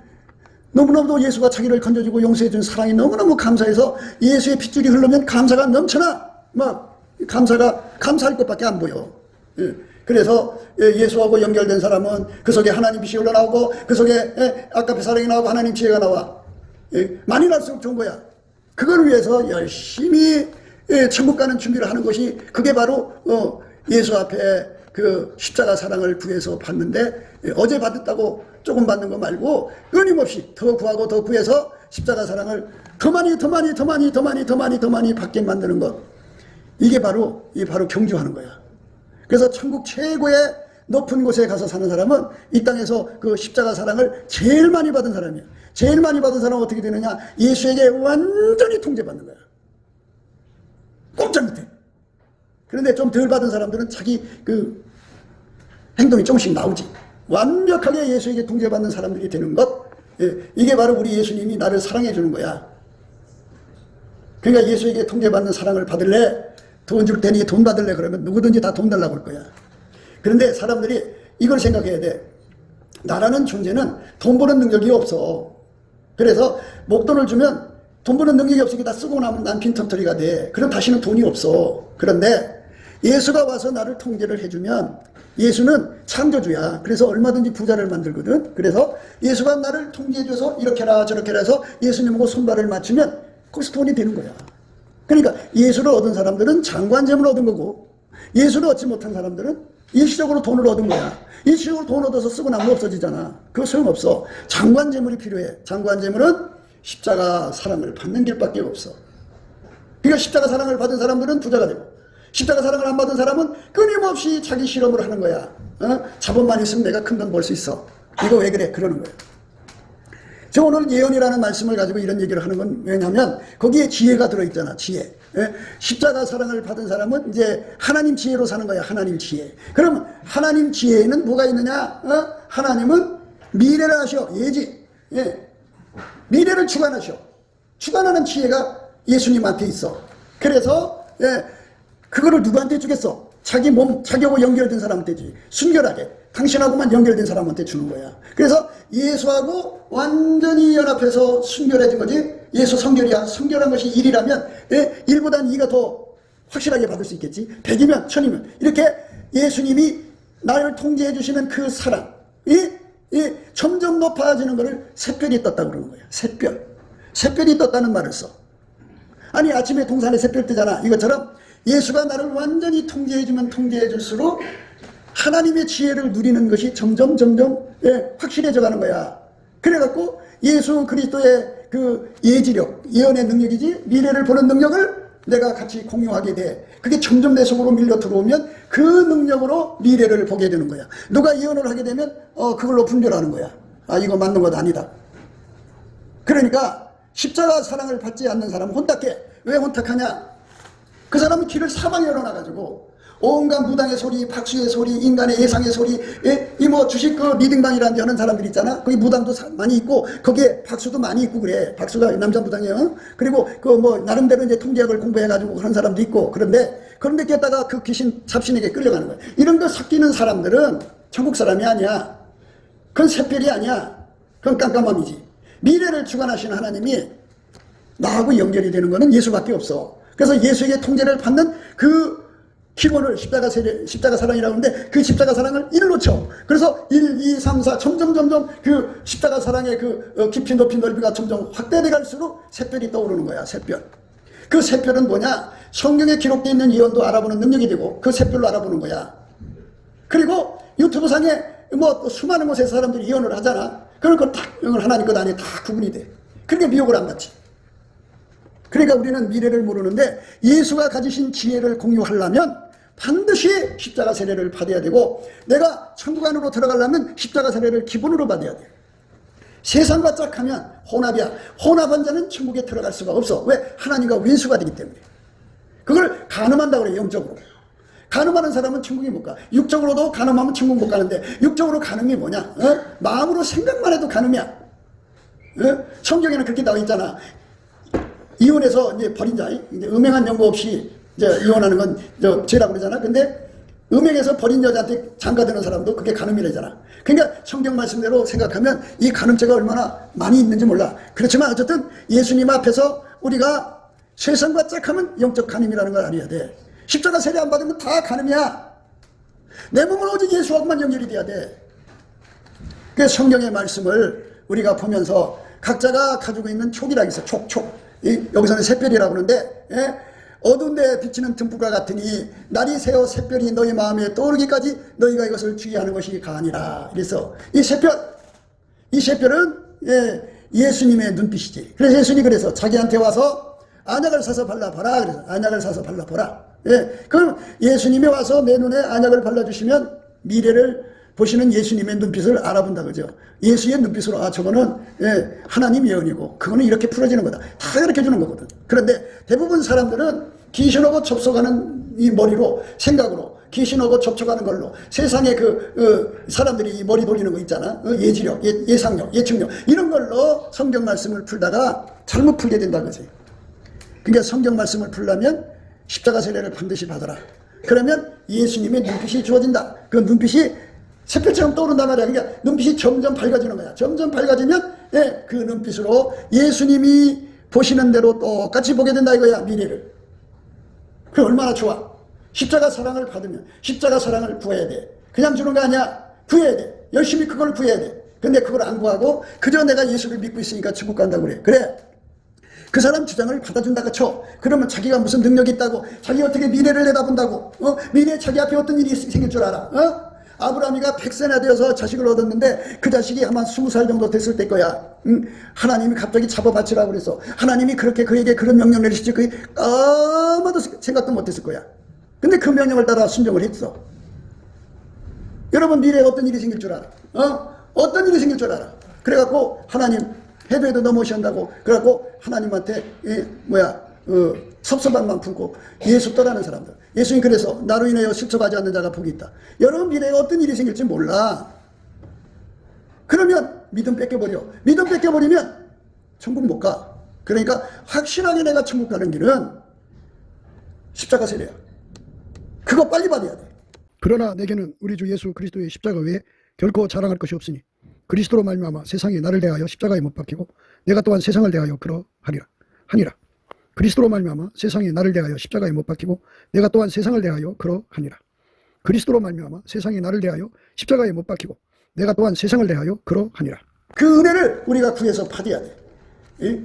너무너무 예수가 자기를 건져주고 용서해준 사랑이 너무너무 감사해서 예수의 핏줄이 흐르면 감사가 넘쳐나. 막 감사할 것밖에 안 보여. 그래서 예수하고 연결된 사람은 그 속에 하나님 빛이 흘러나오고 그 속에 아가페 사랑이 나오고 하나님 지혜가 나와. 많이 날수록 좋은 거야. 그걸 위해서 열심히 천국 가는 준비를 하는 것이 그게 바로 예수 앞에 그 십자가 사랑을 구해서 받는데 어제 받았다고 조금 받는 거 말고 끊임없이 더 구하고 더 구해서 십자가 사랑을 더 많이 받게 만드는 것. 이게 바로 경주하는 거야. 그래서 천국 최고의 높은 곳에 가서 사는 사람은 이 땅에서 그 십자가 사랑을 제일 많이 받은 사람이야. 제일 많이 받은 사람은 어떻게 되느냐? 예수에게 완전히 통제받는 거야. 꼼짝 못해. 그런데 좀 덜 받은 사람들은 자기 그 행동이 조금씩 나오지. 완벽하게 예수에게 통제받는 사람들이 되는 것. 이게 바로 우리 예수님이 나를 사랑해 주는 거야. 그러니까 예수에게 통제받는 사랑을 받을래? 돈 줄 테니 돈 받을래? 그러면 누구든지 다 돈 달라고 할 거야. 그런데 사람들이 이걸 생각해야 돼. 나라는 존재는 돈 버는 능력이 없어. 그래서 목돈을 주면 돈 버는 능력이 없으니까 다 쓰고 나면 난 빈털터리가 돼. 그럼 다시는 돈이 없어. 그런데 예수가 와서 나를 통제를 해주면 예수는 창조주야. 그래서 얼마든지 부자를 만들거든. 그래서 예수가 나를 통제해줘서 이렇게라 저렇게라 해서 예수님하고 손발을 맞추면 거기서 돈이 되는 거야. 그러니까 예수를 얻은 사람들은 장관잼을 얻은 거고 예수를 얻지 못한 사람들은 일시적으로 돈을 얻은 거야. 일시적으로 돈 얻어서 쓰고 나면 없어지잖아. 그거 소용없어. 장관재물이 필요해. 장관재물은 십자가 사랑을 받는 길밖에 없어. 그러니까 십자가 사랑을 받은 사람들은 부자가 되고 십자가 사랑을 안 받은 사람은 끊임없이 자기 실험을 하는 거야. 자본만 있으면 내가 큰 돈 벌 수 있어. 이거 왜 그래? 그러는 거야. 저 오늘 예언이라는 말씀을 가지고 이런 얘기를 하는 건 왜냐하면 거기에 지혜가 들어있잖아. 지혜. 십자가 사랑을 받은 사람은 이제 하나님 지혜로 사는 거야. 하나님 지혜. 그러면 하나님 지혜에는 뭐가 있느냐? 하나님은 미래를 하셔. 예지. 미래를 주관하셔. 주관하는 지혜가 예수님한테 있어. 그래서 그거를 누구한테 주겠어? 자기 몸, 자기하고 연결된 사람한테 주지. 순결하게 당신하고만 연결된 사람한테 주는 거야. 그래서 예수하고 완전히 연합해서 순결해진 거지. 예수 성결이야. 성결한 것이 1이라면 1보단 2가 더 확실하게 받을 수 있겠지. 100이면 1000이면 이렇게 예수님이 나를 통제해 주시는 그 사랑 점점 높아지는 것을 샛별이 떴다고 그러는 거야. 샛별이 떴다는 말을 써. 아니 아침에 동산에 샛별 뜨잖아. 이것처럼 예수가 나를 완전히 통제해주면 통제해줄수록 하나님의 지혜를 누리는 것이 점점 확실해져 가는 거야. 그래갖고 예수 그리스도의 그 예지력, 예언의 능력이지 미래를 보는 능력을 내가 같이 공유하게 돼. 그게 점점 내 속으로 밀려 들어오면 그 능력으로 미래를 보게 되는 거야. 누가 예언을 하게 되면 그걸로 분별하는 거야. 아 이거 맞는 것 아니다. 그러니까 십자가 사랑을 받지 않는 사람은 혼탁해. 왜 혼탁하냐? 그 사람은 길을 사방에 열어놔가지고 온갖 무당의 소리, 박수의 소리, 인간의 예상의 소리, 이 뭐 주식 그 리딩방이라는 데 하는 사람들 있잖아. 거기 무당도 많이 있고 거기에 박수도 많이 있고 그래. 박수가 남자 무당이에요. 그리고 그 뭐 나름대로 이제 통계학을 공부해가지고 그런 사람도 있고 그런데 깼다가 그 귀신 잡신에게 끌려가는 거야. 이런 거 섞이는 사람들은 천국 사람이 아니야. 그건 샛별이 아니야. 그건 깜깜함이지. 미래를 주관하시는 하나님이 나하고 연결이 되는 거는 예수밖에 없어. 그래서 예수에게 통제를 받는 그 기본을 십자가 사랑이라고 하는데 그 십자가 사랑을 1로 쳐. 그래서 1, 2, 3, 4 점점 그 십자가 사랑의 그 깊이 높이 넓이가 점점 확대돼 갈수록 샛별이 떠오르는 거야. 샛별. 그 샛별은 뭐냐? 성경에 기록되어 있는 예언도 알아보는 능력이 되고 그 샛별로 알아보는 거야. 그리고 유튜브 상에 뭐 수많은 곳에서 사람들이 예언을 하잖아. 그런 걸 딱 하나님 것 안에 다 구분이 돼. 그러니까 미혹을 안 받지. 그러니까 우리는 미래를 모르는데 예수가 가지신 지혜를 공유하려면 반드시 십자가 세례를 받아야 되고 내가 천국 안으로 들어가려면 십자가 세례를 기본으로 받아야 돼. 세상과 짝하면 혼합이야. 혼합한 자는 천국에 들어갈 수가 없어. 왜? 하나님과 윈수가 되기 때문에. 그걸 간음한다고 그래. 영적으로. 간음하는 사람은 천국에 못 가. 육적으로도 간음하면 천국 못 가는데 육적으로 간음이 뭐냐? 마음으로 생각만 해도 간음이야. 성경에는 그렇게 나와 있잖아. 이혼해서 이제 버린 자, 이제 음행한 연고 없이 이제 이혼하는 건 죄라고 그러잖아. 근데 음행해서 버린 여자한테 장가드는 사람도 그게 간음이라잖아. 그러니까 성경 말씀대로 생각하면 이 간음죄가 얼마나 많이 있는지 몰라. 그렇지만 어쨌든 예수님 앞에서 우리가 세상과 짝하면 영적 간음이라는 걸 알아야 돼. 십자가 세례 안 받으면 다 간음이야. 내 몸은 오직 예수하고만 연결이 돼야 돼. 그 성경의 말씀을 우리가 보면서 각자가 가지고 있는 촉이라고 있어. 촉. 여기서는 샛별이라고 그러는데 어두운 데 비치는 등불과 같으니 날이 새어 샛별이 너희 마음에 떠오르기까지 너희가 이것을 주의하는 것이 가하니라. 그래서 이 샛별은 예수님의 눈빛이지. 그래서 예수님이 그래서 자기한테 와서 안약을 사서 발라봐라. 그래서 안약을 사서 발라보라. 그럼 예수님이 와서 내 눈에 안약을 발라주시면 미래를 보시는 예수님의 눈빛을 알아본다 그죠. 예수의 눈빛으로 저거는 하나님 예언이고 그거는 이렇게 풀어지는 거다. 다 이렇게 주는 거거든. 그런데 대부분 사람들은 귀신하고 접속하는 이 머리로 생각으로 귀신하고 접촉하는 걸로 세상에 사람들이 머리 돌리는 거 있잖아. 예지력, 예상력, 예측력 이런 걸로 성경 말씀을 풀다가 잘못 풀게 된다 그지. 그러니까 성경 말씀을 풀려면 십자가 세례를 반드시 받아라. 그러면 예수님의 눈빛이 주어진다. 그 눈빛이 샛별처럼 떠오른단 말이야. 그러니까 눈빛이 점점 밝아지는 거야. 점점 밝아지면 그 눈빛으로 예수님이 보시는 대로 똑같이 보게 된다 이거야. 미래를. 그게 얼마나 좋아. 십자가 사랑을 받으면 십자가 사랑을 구해야 돼. 그냥 주는 거 아니야. 구해야 돼. 열심히 그걸 구해야 돼. 근데 그걸 안 구하고 그저 내가 예수를 믿고 있으니까 천국 간다고 그래. 그래. 그 사람 주장을 받아준다고 쳐. 그러면 자기가 무슨 능력이 있다고, 자기 어떻게 미래를 내다본다고, 미래에 자기 앞에 어떤 일이 생길 줄 알아. 아브라함이가 100세나 되어서 자식을 얻었는데 그 자식이 아마 20살 정도 됐을 때 거야. 하나님이 갑자기 잡아바치라고 그래서 하나님이 그렇게 그에게 그런 명령을 내리시지 그게 아무도 생각도 못했을 거야. 근데 그 명령을 따라 순종을 했어. 여러분 미래에 어떤 일이 생길 줄 알아? 어떤 일이 생길 줄 알아? 그래갖고 하나님 해도 넘어오신다고 그래갖고 하나님한테 섭섭함만 품고 예수 떠나는 사람들. 예수님 그래서 나로 인하여 실족하지 않는 자가 복이 있다. 여러분 미래에 어떤 일이 생길지 몰라. 그러면 믿음 뺏겨버려. 믿음 뺏겨버리면 천국 못 가. 그러니까 확실하게 내가 천국 가는 길은 십자가 세례야. 그거 빨리 받아야 돼. 그러나 내게는 우리 주 예수 그리스도의 십자가 외에 결코 자랑할 것이 없으니 그리스도로 말미암아 세상이 나를 대하여 십자가에 못 박히고 내가 또한 세상을 대하여 그러하니라. 그리스도로 말미암아 세상이 나를 대하여 십자가에 못 박히고 내가 또한 세상을 대하여 그러하니라. 그리스도로 말미암아 세상이 나를 대하여 십자가에 못 박히고 내가 또한 세상을 대하여 그러하니라. 그 은혜를 우리가 구해서 받아야 돼.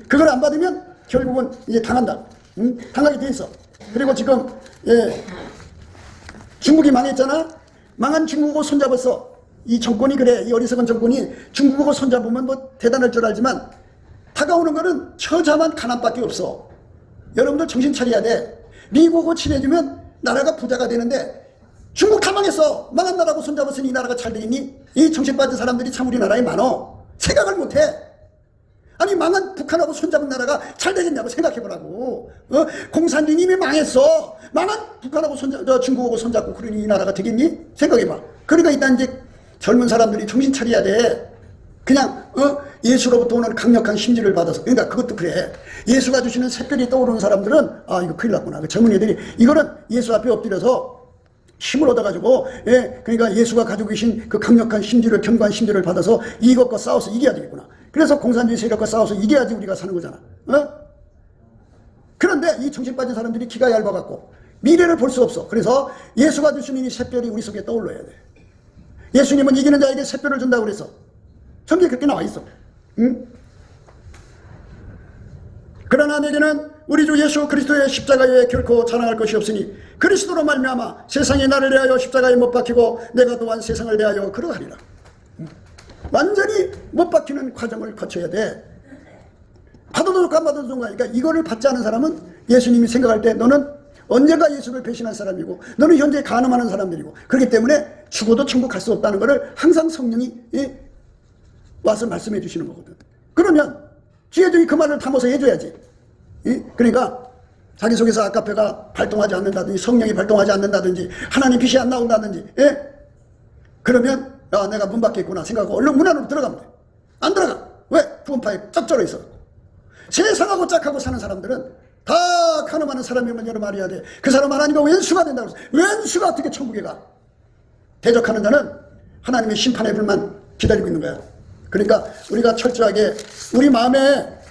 그걸 안 받으면 결국은 이제 당한다. 당하게 돼 있어. 그리고 지금 중국이 망했잖아. 망한 중국하고 손잡았어. 이 정권이 그래. 이 어리석은 정권이 중국하고 손잡으면 뭐 대단할 줄 알지만 다가오는 거는 처자만 가난밖에 없어. 여러분들 정신 차려야 돼. 미국하고 친해지면 나라가 부자가 되는데 중국 다 망했어. 망한 나라하고 손잡았으니 이 나라가 잘 되겠니? 이 정신 빠진 사람들이 참 우리나라에 많어. 생각을 못해. 아니 망한 북한하고 손잡은 나라가 잘 되겠냐고 생각해보라고. 공산주의 이미 망했어. 망한 북한하고 중국하고 손잡고 그러니 이 나라가 되겠니? 생각해봐. 그러니까 일단 이제 젊은 사람들이 정신 차려야 돼. 그냥 예수로부터 오는 강력한 심지를 받아서. 그러니까 그것도 그래. 예수가 주시는 새별이 떠오르는 사람들은 아 이거 큰일 났구나. 그 젊은 애들이 이거는 예수 앞에 엎드려서 힘을 얻어가지고, 그러니까 예수가 가지고 계신 그 강력한 심지를, 견고한 심지를 받아서 이것과 싸워서 이겨야 되겠구나. 그래서 공산주의 세력과 싸워서 이겨야지 우리가 사는 거잖아. 그런데 이 정신 빠진 사람들이 기가 얇아갖고 미래를 볼 수 없어. 그래서 예수가 주시는 이 샛별이 우리 속에 떠올라야 돼. 예수님은 이기는 자에게 샛별을 준다고 그랬어. 성경에 그렇게 나와 있어. 응? 그러나 내게는 우리 주 예수 그리스도의 십자가 외에 결코 자랑할 것이 없으니 그리스도로 말미암아 세상이 나를 대하여 십자가에 못 박히고 내가 또한 세상을 대하여 그러하리라. 완전히 못 박히는 과정을 거쳐야 돼. 받아도 좋고 안 받아도 좋은 거야. 그러니까 이거를 받지 않은 사람은 예수님이 생각할 때 너는 언젠가 예수를 배신한 사람이고 너는 현재 간음하는 사람들이고 그렇기 때문에 죽어도 천국 갈 수 없다는 것을 항상 성령이 와서 말씀해 주시는 거거든. 그러면 지혜중이 그 말을 담아서 해줘야지. 그러니까 자기 속에서 아까페가 발동하지 않는다든지 성령이 발동하지 않는다든지 하나님 빛이 안 나온다든지 그러면 야 내가 문 밖에 있구나 생각하고 얼른 문 안으로 들어가면 돼. 안 들어가. 왜? 구원파에 쩍절어 있어. 세상하고 짝하고 사는 사람들은 다 가늠하는 사람이면 여러 말해야 돼. 그 사람 하나님과 왼수가 된다고 그랬어. 왼수가 어떻게 천국에 가? 대적하는 자는 하나님의 심판의 불만 기다리고 있는 거야. 그러니까 우리가 철저하게 우리 마음에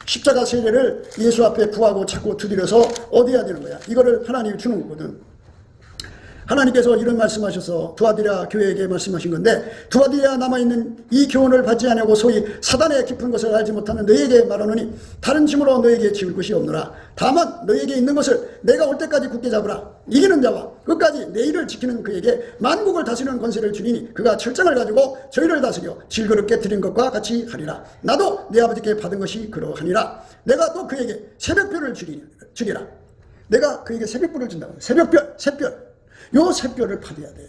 십자가 세례를 예수 앞에 구하고 자꾸 두드려서 얻어야 되는 거야. 이거를 하나님이 주는 거거든. 하나님께서 이런 말씀하셔서 두아디라 교회에게 말씀하신 건데 두아디라 남아있는 이 교훈을 받지 않냐고 소위 사단의 깊은 것을 알지 못하는 너희에게 말하노니 다른 짐으로 너희에게 지울 것이 없노라. 다만 너희에게 있는 것을 내가 올 때까지 굳게 잡으라. 이기는 자와 끝까지 내 일을 지키는 그에게 만국을 다스리는 권세를 주리니 그가 철장을 가지고 저희를 다스려 질그릇 깨뜨린 것과 같이 하리라. 나도 내 아버지께 받은 것이 그러하니라. 내가 또 그에게 새벽별을 주리라. 내가 그에게 새벽별을 준다고. 새벽별, 샛별. 요 샛별을 받아야 돼.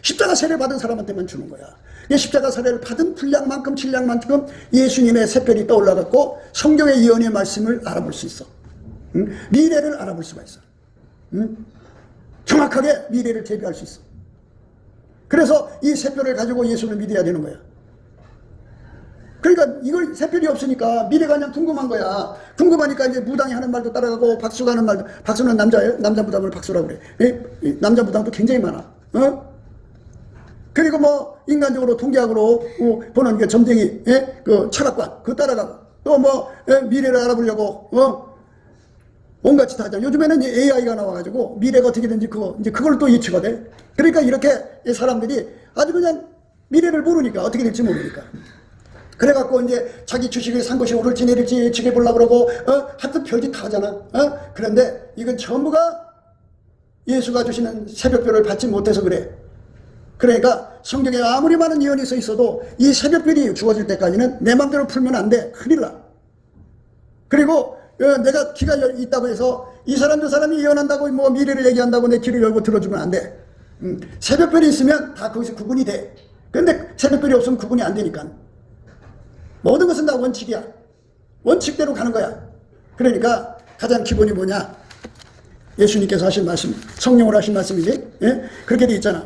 십자가 세례를 받은 사람한테만 주는 거야. 십자가 세례를 받은 분량만큼 질량만큼 예수님의 샛별이 떠올라갖고 성경의 예언의 말씀을 알아볼 수 있어. 미래를 알아볼 수가 있어. 정확하게 미래를 대비할 수 있어. 그래서 이 샛별을 가지고 예수를 믿어야 되는 거야. 그러니까 이걸 샛별이 없으니까 미래가 그냥 궁금한 거야. 궁금하니까 이제 무당이 하는 말도 따라가고 박수가 하는 말도, 박수는 남자예요? 남자 무당을 박수라고 그래. 남자 무당도 굉장히 많아. 그리고 뭐 인간적으로 통계학으로 보는 게 점쟁이, 그 철학관 그거 따라가고 또 뭐 미래를 알아보려고 온갖 짓 하자. 요즘에는 이제 AI가 나와가지고 미래가 어떻게 되는지 그걸 또 예측가 돼. 그러니까 이렇게 사람들이 아주 그냥 미래를 모르니까 어떻게 될지 모르니까. 그래갖고 이제 자기 주식을 산 것이 오를지 내릴지 예측해 보려고 그러고 하여튼 별짓 다 하잖아. 그런데 이건 전부가 예수가 주시는 새벽별을 받지 못해서 그래. 그러니까 성경에 아무리 많은 예언이 써 있어도 이 새벽별이 주어질 때까지는 내 맘대로 풀면 안 돼. 큰일 나. 그리고 내가 귀가 있다고 해서 이 사람 저 사람이 예언한다고 뭐 미래를 얘기한다고 내 귀를 열고 들어주면 안 돼. 새벽별이 있으면 다 거기서 구분이 돼. 근데 새벽별이 없으면 구분이 안 되니까. 모든 것은 다 원칙이야. 원칙대로 가는 거야. 그러니까 가장 기본이 뭐냐? 예수님께서 하신 말씀, 성령으로 하신 말씀이지. 그렇게 돼 있잖아.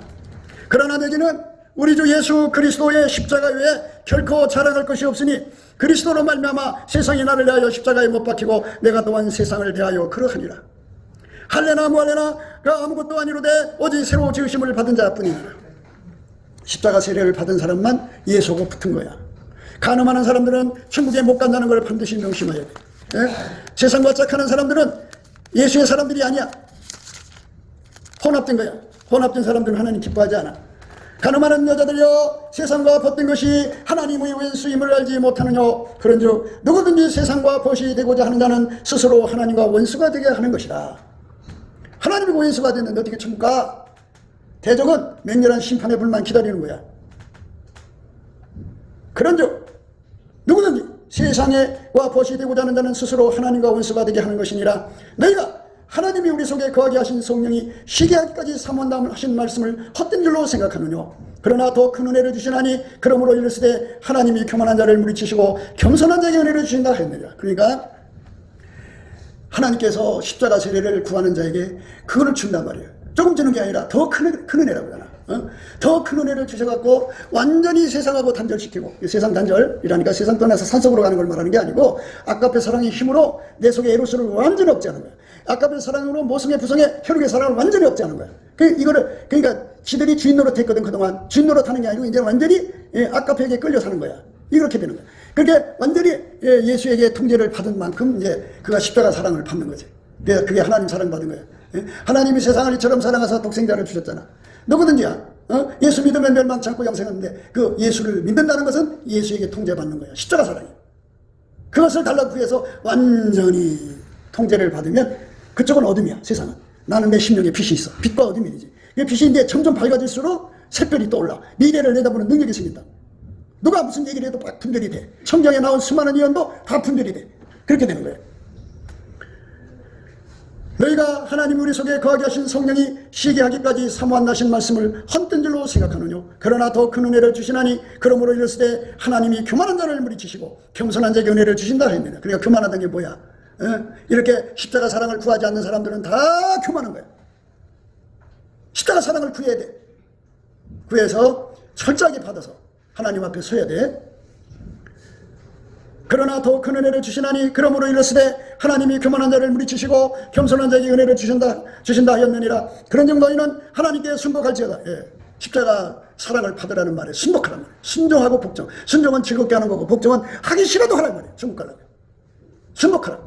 그러나 너희는 우리 주 예수 그리스도의 십자가 외에 결코 자랑할 것이 없으니 그리스도로 말미암아 세상이 나를 대하여 십자가에 못 박히고 내가 또한 세상을 대하여 그러하니라. 할래나 무할래나가 아무것도 아니로되 오직 새로 지으심을 받은 자뿐이니라. 십자가 세례를 받은 사람만 예수하고 붙은 거야. 간음하는 사람들은 천국에 못 간다는 걸 반드시 명심해야 돼. 세상과 짝하는 사람들은 예수의 사람들이 아니야. 혼합된 거야. 혼합된 사람들은 하나님 기뻐하지 않아. 간음하는 여자들이여 세상과 벗된 것이 하나님의 원수임을 알지 못하느냐. 그런즉 누구든지 세상과 벗이 되고자 하는 자는 스스로 하나님과 원수가 되게 하는 것이다. 하나님과 원수가 됐는데 어떻게 천국 가? 대적은 맹렬한 심판의 불만 기다리는 거야. 그런즉 누구든지 세상에와 벗이 되고자 하는 자는 스스로 하나님과 원수가 되게 하는 것이니라. 너희가 하나님이 우리 속에 거하게 하신 성령이 시기하기까지 사모한다 하신 말씀을 헛된 줄로 생각하느뇨. 그러나 더 큰 은혜를 주시나니 그러므로 이르시되 하나님이 교만한 자를 물리치시고 겸손한 자에게 은혜를 주신다 했느니라. 그러니까 하나님께서 십자가 세례를 구하는 자에게 그거를 준단 말이에요. 조금 주는 게 아니라 더 큰 은혜라고 하잖아. 더 큰 은혜를 주셔갖고 완전히 세상하고 단절시키고, 세상 단절이라니까 세상 떠나서 산속으로 가는 걸 말하는 게 아니고 아까의 사랑의 힘으로 내 속에 에로스를 완전히 억제하는 거야. 아까의 사랑으로 모성의 부성의 혈육의 사랑을 완전히 억제하는 거야. 그러니까 지들이 주인 노릇했거든. 그동안 주인 노릇하는 게 아니고 이제 완전히 아까에게 끌려 사는 거야. 이렇게 되는 거야. 그렇게 완전히 예수에게 통제를 받은 만큼 이제 그가 십자가 사랑을 받는 거지. 그게 하나님 사랑 받은 거야. 하나님이 세상을 이처럼 사랑하사 독생자를 주셨잖아. 누구든지 예수 믿으면 멸망치 않고 영생하는데 그 예수를 믿는다는 것은 예수에게 통제받는 거야. 십자가 사랑이야. 그것을 달라고 구해서 완전히 통제를 받으면 그쪽은 어둠이야. 세상은. 나는 내 심령에 빛이 있어. 빛과 어둠이지. 빛이 이제 점점 밝아질수록 샛별이 떠올라. 미래를 내다보는 능력이 생긴다. 누가 무슨 얘기를 해도 막 분별이 돼. 성경에 나온 수많은 예언도 다 분별이 돼. 그렇게 되는 거예요. 너희가 하나님 우리 속에 거하게 하신 성령이 시기하기까지 사모한 나신 말씀을 헛된 줄로 생각하느뇨. 그러나 더 큰 은혜를 주시나니 그러므로 이르시되 하나님이 교만한 자를 물리치시고 겸손한 자에게 은혜를 주신다 했느니라. 그러니까 교만하다는 게 뭐야? 이렇게 십자가 사랑을 구하지 않는 사람들은 다 교만한 거야. 십자가 사랑을 구해야 돼. 구해서 철저하게 받아서 하나님 앞에 서야 돼. 그러나 더 큰 은혜를 주시나니 그러므로 이르시되 하나님이 교만한 자를 물리치시고 겸손한 자에게 은혜를 주신다 하였느니라. 그런즉 너희는 하나님께 순복할지어다. 십자가 사랑을 받으라는 말에 순복하란 말이에요. 순종하고 복종. 순종은 즐겁게 하는 거고 복종은 하기 싫어도 하라는 말이에요. 순복하라고. 순복하라.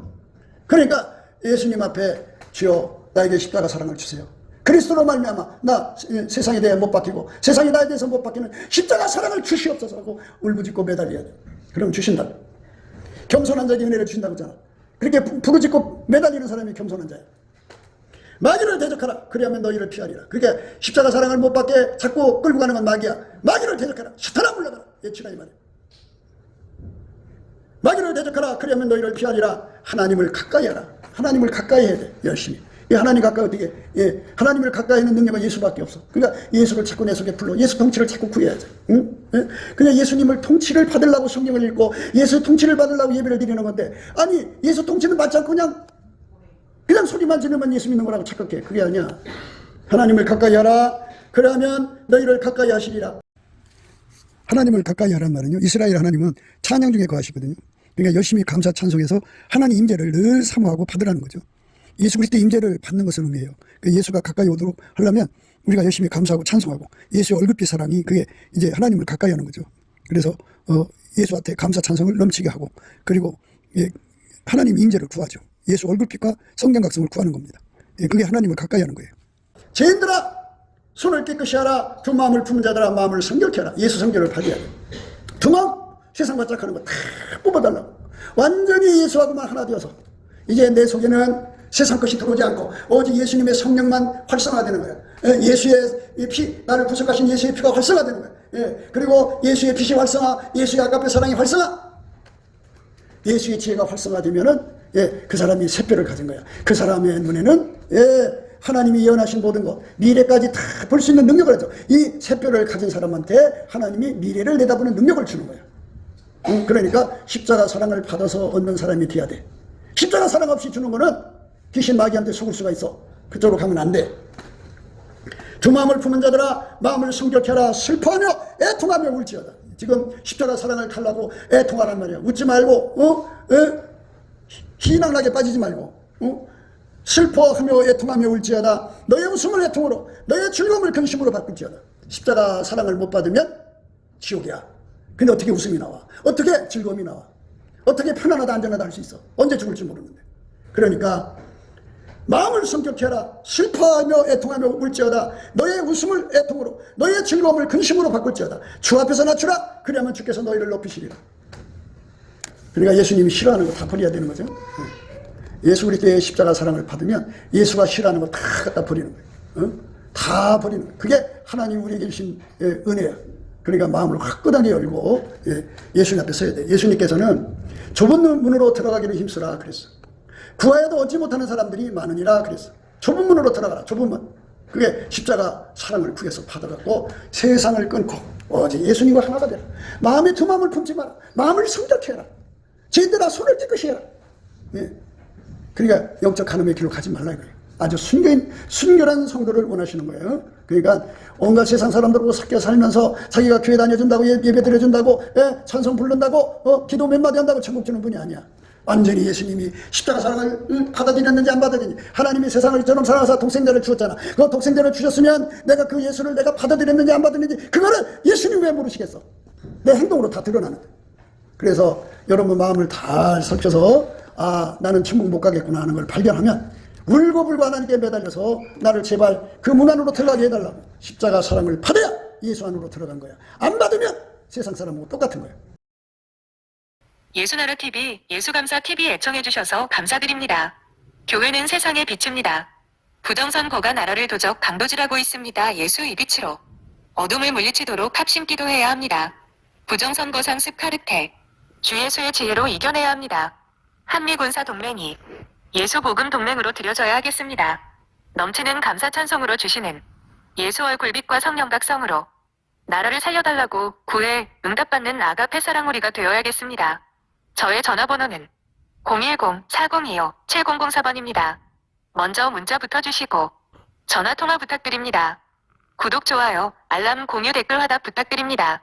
그러니까 예수님 앞에 주여 나에게 십자가 사랑을 주세요. 그리스도로 말미암아 나 세상에 대해 못 박히고 세상이 나에 대해서 못 박히는 십자가 사랑을 주시옵소서 하고 울부짖고 매달려야 돼. 그럼 주신다. 겸손한 자에게 은혜를 주신다고 하잖아. 그렇게 부르짖고 매달리는 사람이 겸손한 자야. 마귀를 대적하라. 그리하면 너희를 피하리라. 그렇게 십자가 사랑을 못 받게 자꾸 끌고 가는 건 마귀야. 마귀를 대적하라. 사탄아 물러가라. 예치라 이 말이야. 마귀를 대적하라. 그리하면 너희를 피하리라. 하나님을 가까이 하라. 하나님을 가까이 해야 돼. 열심히. 하나님 가까이 어떻게 하나님을 가까이 하는 능력은 예수밖에 없어. 그러니까 예수를 자꾸 내 속에 불러. 예수 통치를 자꾸 구해야지. 응? 그냥 예수님을 통치를 받으려고 성경을 읽고 예수 통치를 받으려고 예배를 드리는 건데, 아니 예수 통치는 받지 않고 그냥 소리만 지르면 예수 믿는 거라고 착각해. 그게 아니야. 하나님을 가까이 하라. 그러면 너희를 가까이 하시리라. 하나님을 가까이 하란 말은요, 이스라엘 하나님은 찬양 중에 거하시거든요. 그러니까 열심히 감사 찬송해서 하나님 임재를 늘 사모하고 받으라는 거죠. 예수 그리스도의 임재를 받는 것을 의미해요. 예수가 가까이 오도록 하려면 우리가 열심히 감사하고 찬송하고 예수의 얼굴빛 사랑이 그게 이제 하나님을 가까이 하는 거죠. 그래서 예수한테 감사 찬송을 넘치게 하고, 그리고 하나님 임재를 구하죠. 예수 얼굴빛과 성경 각성을 구하는 겁니다. 그게 하나님을 가까이 하는 거예요. 죄인들아 손을 깨끗이 하라. 두 마음을 품은 자들아 마음을 성결케 하라. 예수 성결을 받아야 돼. 두 마음 세상 바짝하는 거 다 뽑아달라고. 완전히 예수하고만 하나 되어서 이제 내 속에는 세상 것이 들어오지 않고 오직 예수님의 성령만 활성화되는 거야. 예수의 피, 나를 구속하신 예수의 피가 활성화되는 거야. 그리고 예수의 빛이 활성화, 예수의 아가페 사랑이 활성화, 예수의 지혜가 활성화되면은 그 사람이 샛별을 가진 거야. 그 사람의 눈에는 하나님이 예언하신 모든 것, 미래까지 다 볼 수 있는 능력을 하죠. 이 샛별을 가진 사람한테 하나님이 미래를 내다보는 능력을 주는 거야. 그러니까 십자가 사랑을 받아서 얻는 사람이 돼야 돼. 십자가 사랑 없이 주는 거는 귀신 마귀한테 속을 수가 있어. 그쪽으로 가면 안 돼. 두 마음을 품은 자들아 마음을 성결케 하라. 슬퍼하며 애통하며 울지어다. 지금 십자가 사랑을 달라고 애통하란 말이야. 웃지 말고 희낙나게 빠지지 말고 슬퍼하며 애통하며 울지어다. 너의 웃음을 애통으로 너의 즐거움을 근심으로 바꿀지어다. 십자가 사랑을 못 받으면 지옥이야. 근데 어떻게 웃음이 나와? 어떻게 즐거움이 나와? 어떻게 편안하다 안전하다 할 수 있어? 언제 죽을지 모르는데. 그러니까 마음을 성격케 하라. 슬퍼하며 애통하며 울지어다. 너의 웃음을 애통으로 너의 즐거움을 근심으로 바꿀지어다. 주 앞에서 낮추라. 그리하면 주께서 너희를 높이시리라. 그러니까 예수님이 싫어하는 거 다 버려야 되는 거죠. 예수 그리스도의 십자가 사랑을 받으면 예수가 싫어하는 거 다 갖다 버리는 거예요. 다 버리는 거예요. 그게 하나님 우리에게 주신 은혜야. 그러니까 마음을 화끈하게 열고 예수님 앞에 서야 돼. 예수님께서는 좁은 문으로 들어가기를 힘쓰라 그랬어. 구하여도 얻지 못하는 사람들이 많으니라 그랬어. 좁은 문으로 들어가라. 좁은 문. 그게 십자가 사랑을 구해서 받아갖고 세상을 끊고 오직 예수님과 하나가 되라. 마음에 두 마음을 품지 마라. 마음을 성결케 해라. 죄인들아 손을 깨끗이 해라. 예. 그러니까 영적 간음의 길로 가지 말라 이거예요. 아주 순결한 성도를 원하시는 거예요. 그러니까 온갖 세상 사람들하고 섞여 살면서 자기가 교회 다녀준다고 예배 드려준다고 찬송 부른다고 기도 몇 마디 한다고 천국 주는 분이 아니야. 완전히 예수님이 십자가 사랑을 받아들였는지 안 받아들였는지, 하나님이 세상을 이처럼 사랑하사 독생자를 주었잖아. 그 독생자를 주셨으면 내가 그 예수를 내가 받아들였는지 안 받아들였는지 그거를 예수님 왜 모르시겠어? 내 행동으로 다 드러나는데. 그래서 여러분 마음을 잘 살펴서 나는 천국 못 가겠구나 하는 걸 발견하면 울고불고 하나님께 매달려서 나를 제발 그 문 안으로 들어가게 해달라고. 십자가 사랑을 받아야 예수 안으로 들어간 거야. 안 받으면 세상 사람하고 똑같은 거야. 예수나라TV, 예수감사TV 애청해주셔서 감사드립니다. 교회는 세상의 빛입니다. 부정선거가 나라를 도적 강도질하고 있습니다. 예수 이 빛으로 어둠을 물리치도록 합심 기도해야 합니다. 부정선거 상습 카르텔, 주 예수의 지혜로 이겨내야 합니다. 한미군사동맹이 예수복음 동맹으로 들여져야 하겠습니다. 넘치는 감사 찬송으로 주시는 예수 얼굴빛과 성령각성으로 나라를 살려달라고 구해 응답받는 아가페 사랑우리가 되어야겠습니다. 저의 전화번호는 010-4025-7004번입니다. 먼저 문자 붙어주시고 전화통화 부탁드립니다. 구독, 좋아요, 알람, 공유, 댓글 화답 부탁드립니다.